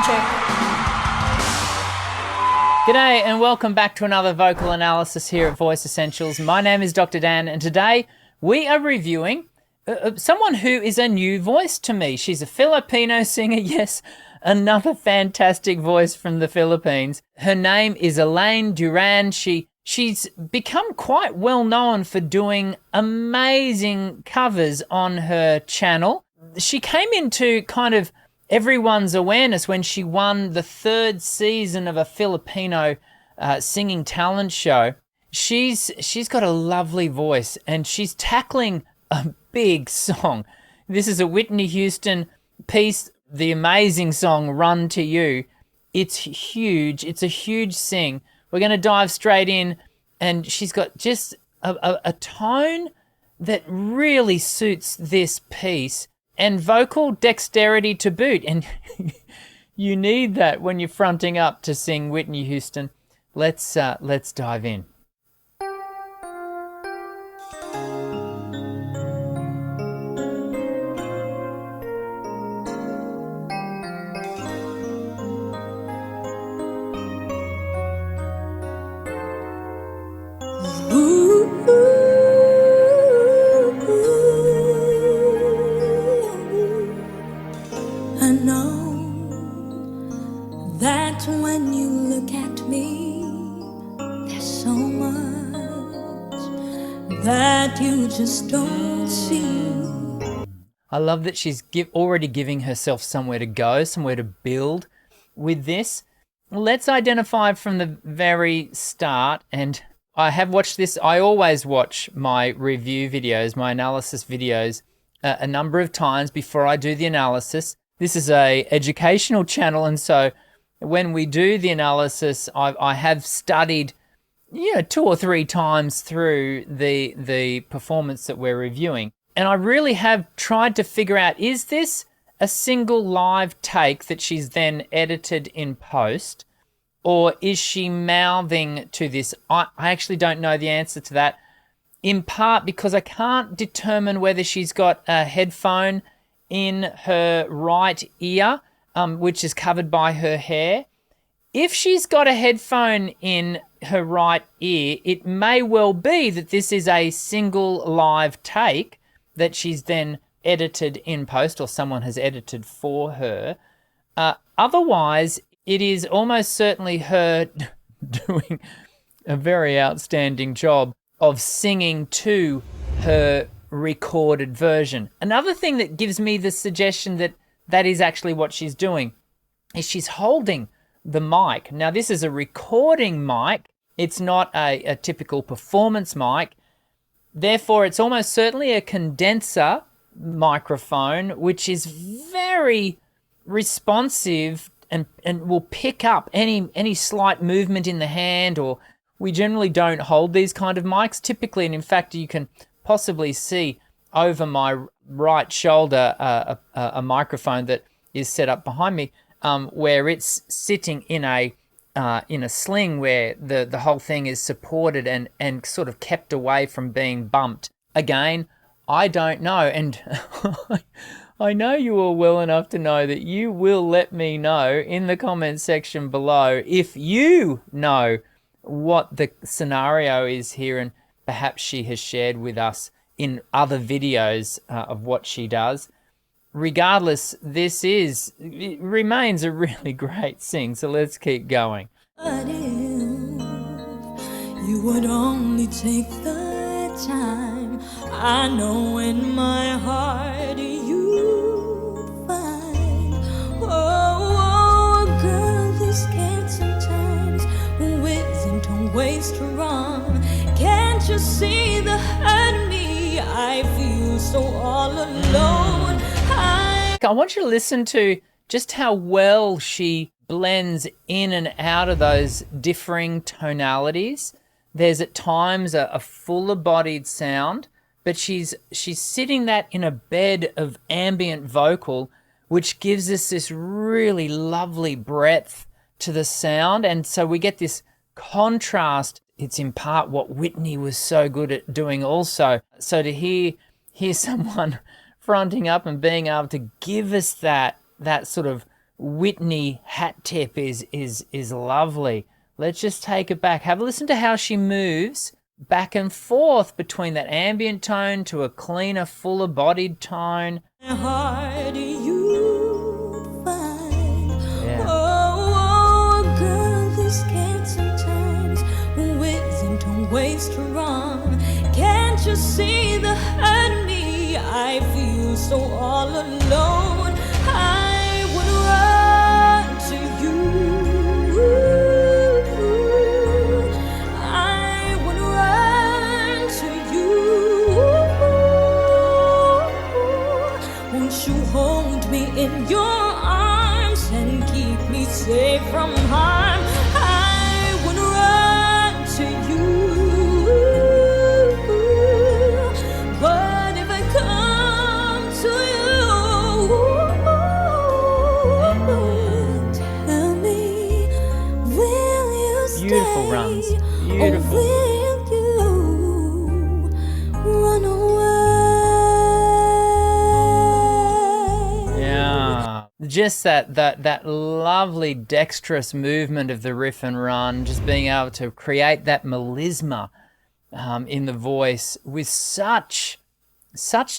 Sound check. G'day and welcome back to another vocal analysis here at Voice Essentials. My name is Dr. Dan and today we are reviewing someone who is a new voice to me. She's a Filipino singer, yes, another fantastic voice from the Philippines. Her name is Elaine Duran. She's become quite well known for doing amazing covers on her channel. She came into kind of everyone's awareness when she won the 3rd season of a Filipino singing talent show. She's got a lovely voice and she's tackling a big song. This is a Whitney Houston piece, the amazing song Run to You. It's huge. It's a huge sing. We're going to dive straight in, and she's got just a tone that really suits this piece and vocal dexterity to boot. And you need that when you're fronting up to sing Whitney Houston. Let's dive in. I know that when you look at me, there's so much that you just don't see. I love that she's already giving herself somewhere to go, somewhere to build with this. Let's identify from the very start, and I have watched this. I always watch my review videos, my analysis videos, a number of times before I do the analysis. This is a educational channel, and so when we do the analysis, I have studied, 2 or 3 times through the performance that we're reviewing. And I really have tried to figure out, is this a single live take that she's then edited in post, or is she mouthing to this? I actually don't know the answer to that, in part because I can't determine whether she's got a headphone in her right ear, which is covered by her hair. If she's got a headphone in her right ear, it may well be that this is a single live take that she's then edited in post, or someone has edited for her. Otherwise, it is almost certainly her doing a very outstanding job of singing to her recorded version. Another thing that gives me the suggestion that that is actually what she's doing is she's holding the mic. Now, this is a recording mic. It's not a typical performance mic. Therefore, it's almost certainly a condenser microphone, which is very responsive and will pick up any slight movement in the hand, or we generally don't hold these kind of mics typically. And in fact, you can possibly see over my right shoulder a microphone that is set up behind me, where it's sitting in a sling where the whole thing is supported and sort of kept away from being bumped. Again, I don't know, and I know you all well enough to know that you will let me know in the comments section below if you know what the scenario is here, and perhaps she has shared with us in other videos of what she does. Regardless, it remains a really great sing, so let's keep going. But if you would only take the time, I know in my heart you'd find, oh, a girl who's scared sometimes, wisdom don't waste her on. Can't you see the hurt in me? I feel so all alone. I want you to listen to just how well she blends in and out of those differing tonalities. There's at times a fuller-bodied sound, but she's sitting that in a bed of ambient vocal, which gives us this really lovely breadth to the sound. And so we get this contrast. It's in part what Whitney was so good at doing also. So to hear someone fronting up and being able to give us that sort of Whitney hat tip is lovely. Let's just take it back. Have a listen to how she moves back and forth between that ambient tone to a cleaner, fuller bodied tone. Heart you find. Yeah. Oh, girl who's scared sometimes, who isn't always strong. Can't you see the hurt in me? I feel so all alone. I would run to you. I would run to you. Won't you hold me in your arms and keep me safe from harm? I would run to you. But if I come to you, tell me, will you stay? Beautiful runs. Beautiful. Or will you run away? Yeah. Just that lovely dexterous movement of the riff and run, just being able to create that melisma in the voice with such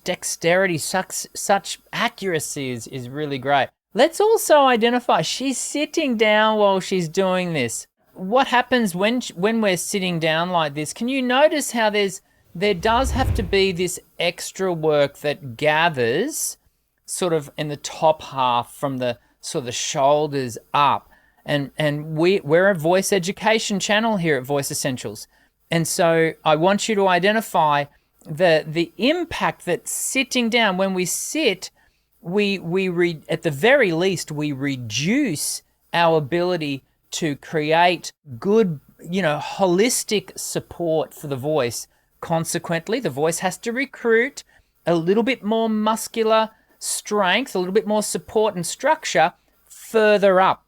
dexterity, such accuracy is really great. Let's also identify, she's sitting down while she's doing this. What happens when we're sitting down like this? Can you notice how there does have to be this extra work that gathers sort of in the top half from the sort of the shoulders up, and we're a voice education channel here at Voice Essentials, and so I want you to identify the impact that sitting down, when we sit, at the very least we reduce our ability to create good, holistic support for the voice. Consequently, the voice has to recruit a little bit more muscular strength, a little bit more support and structure further up.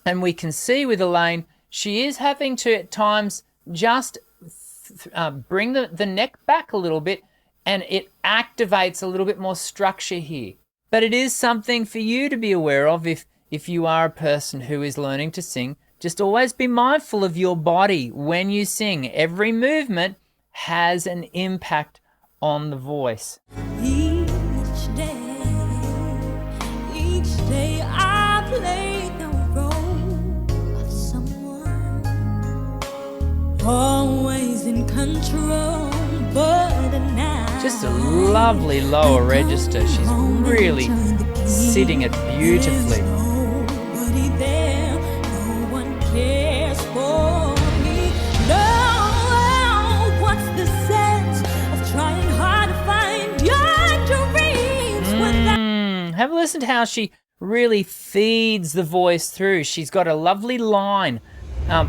And we can see with Elaine, she is having to at times just bring the neck back a little bit, and it activates a little bit more structure here. But it is something for you to be aware of if you are a person who is learning to sing. Just always be mindful of your body when you sing. Every movement has an impact on the voice. Each day I play the role of someone always in control, but now Just a lovely lower register. She's really sitting it beautifully. Nobody there, no one cares for me. No, what's the sense of trying hard to find your dreams without? Have a listen to how she really feeds the voice through. She's got a lovely line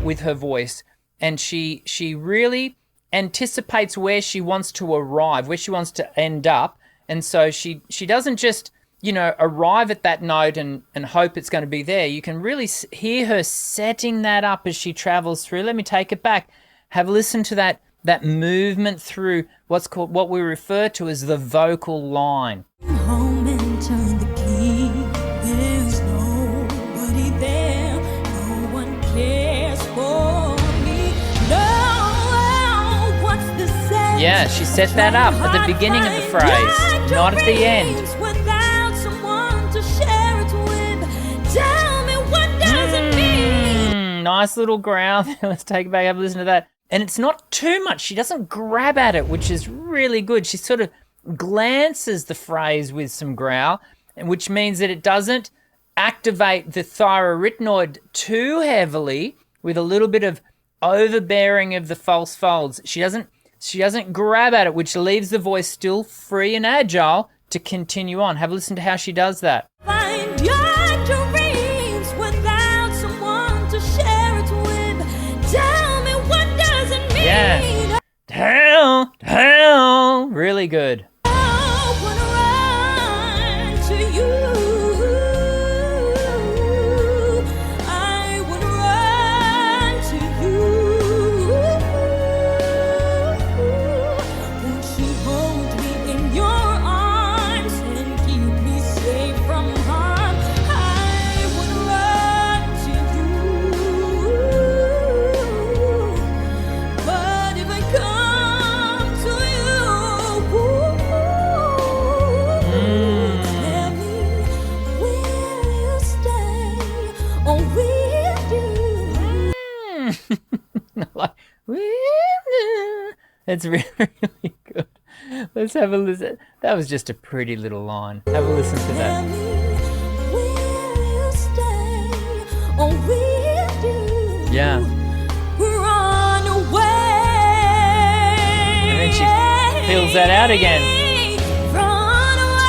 with her voice, and she really anticipates where she wants to arrive, where she wants to end up. And so she doesn't just, arrive at that note and hope it's going to be there. You can really hear her setting that up as she travels through. Let me take it back. Have a listen to that movement through what we refer to as the vocal line. Home and turn the key. There's nobody there. No one cares for me. No, what's the sense? Yeah, she set that up at the beginning of the phrase, not at the end. Without someone to share it with. Tell me, what does it mean? Nice little growl. Let's take it back, have a listen to that. And it's not too much. She doesn't grab at it, which is really good. She sort of glances the phrase with some growl, which means that it doesn't activate the thyroarytenoid too heavily with a little bit of overbearing of the false folds. She doesn't grab at it, which leaves the voice still free and agile to continue on. Have a listen to how she does that. Find your dreams without someone to share it with. Tell me, what does it mean? Yeah. Tell. Really good. I wanna run to you. I wanna run to you. Won't you hold me in your arms and keep me safe from It's really, really good. Let's have a listen. That was just a pretty little line. Have a listen to Tell that. me, will you stay or will you Yeah. run away? And then she fills that out again. Run away.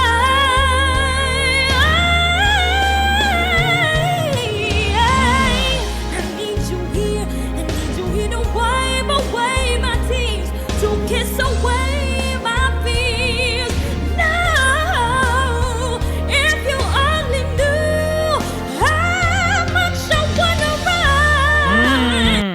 I need you here. I need you here to wipe away my tears, to kiss away my fears. No, if you only knew how much I wanna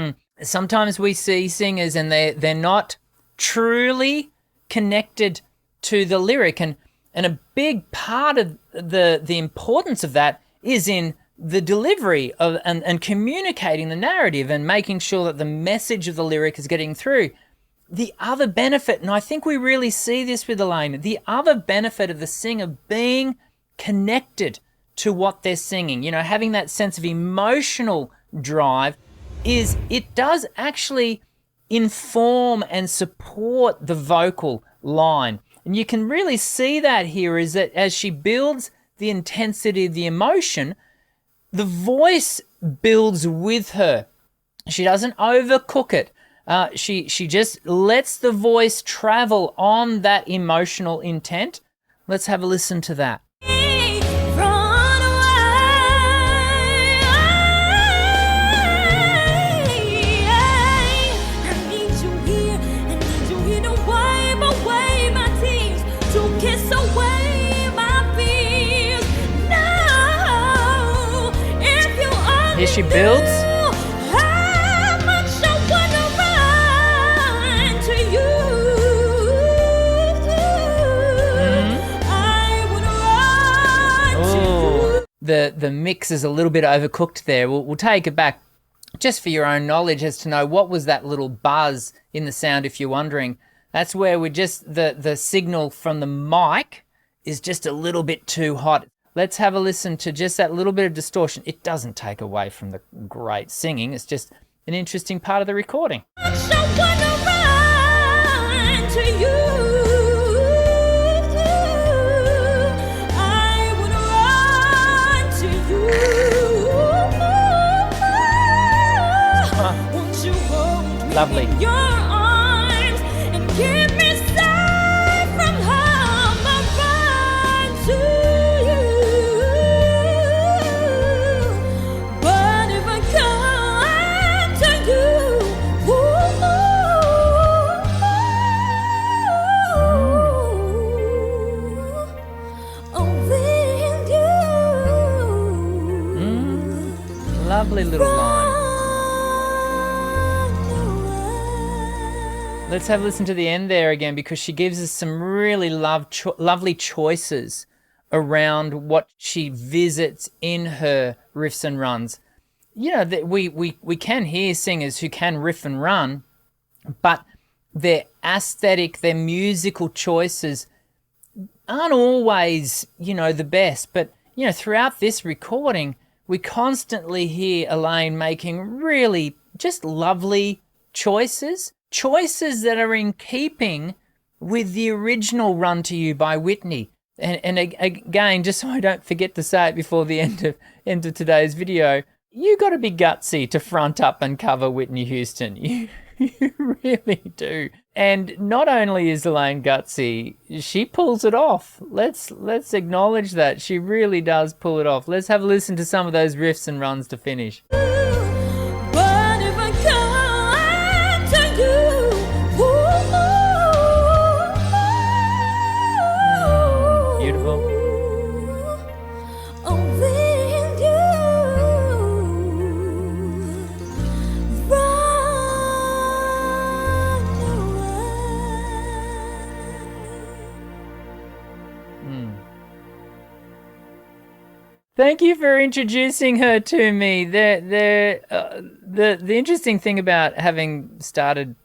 run. Sometimes we see singers and they're not truly connected to the lyric, and a big part of the importance of that is in the delivery of and communicating the narrative and making sure that the message of the lyric is getting through. The other benefit, and I think we really see this with Elaine, the other benefit of the singer being connected to what they're singing, having that sense of emotional drive, is it does actually inform and support the vocal line. And you can really see that here, is that as she builds the intensity of the emotion, the voice builds with her. She doesn't overcook it. She just lets the voice travel on that emotional intent. Let's have a listen to that. Run away. I need you here. I need you here to wipe away my tears, to kiss away my fears. No, if you only Here she builds. knew how much I wanna run to you. I would run to you. The mix is a little bit overcooked there. We'll take it back just for your own knowledge as to know what was that little buzz in the sound, if you're wondering. That's where we're just, the signal from the mic is just a little bit too hot. Let's have a listen to just that little bit of distortion. It doesn't take away from the great singing. It's just an interesting part of the recording. I wanna run to you. I wanna run to you. Won't you hold me Lovely. in your arms and keep me safe from harm? I run to you. But if I come to you, Lovely little line. Let's have a listen to the end there again, because she gives us some really lovely choices around what she visits in her riffs and runs. We can hear singers who can riff and run, but their aesthetic, their musical choices aren't always, the best. But, throughout this recording, we constantly hear Elaine making really just lovely choices that are in keeping with the original Run to You by Whitney. And again, just so I don't forget to say it before the end of today's video, you got to be gutsy to front up and cover Whitney Houston. You really do. And not only is Elaine gutsy, she pulls it off. Let's acknowledge that. She really does pull it off. Let's have a listen to some of those riffs and runs to finish. but if I come to you, Beautiful. with you, run away. Thank you for introducing her to me. The interesting thing about having started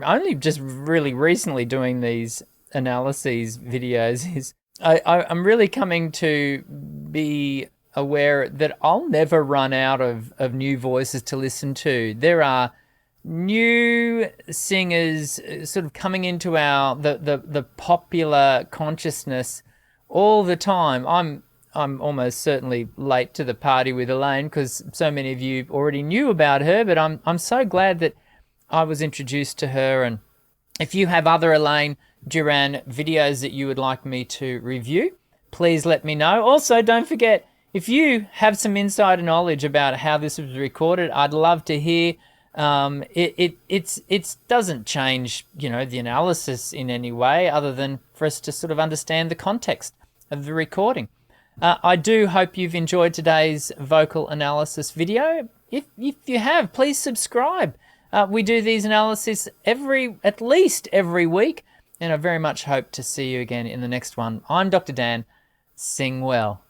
only just really recently doing these analyses videos is I'm really coming to be aware that I'll never run out of new voices to listen to. There are new singers sort of coming into our the popular consciousness all the time. I'm almost certainly late to the party with Elaine because so many of you already knew about her, but I'm so glad that I was introduced to her. And if you have other Elaine Duran videos that you would like me to review, please let me know. Also, don't forget, if you have some insider knowledge about how this was recorded, I'd love to hear. It doesn't change, the analysis in any way other than for us to sort of understand the context of the recording. I do hope you've enjoyed today's vocal analysis video. If you have, please subscribe. We do these analyses at least every week, and I very much hope to see you again in the next one. I'm Dr. Dan. Sing well.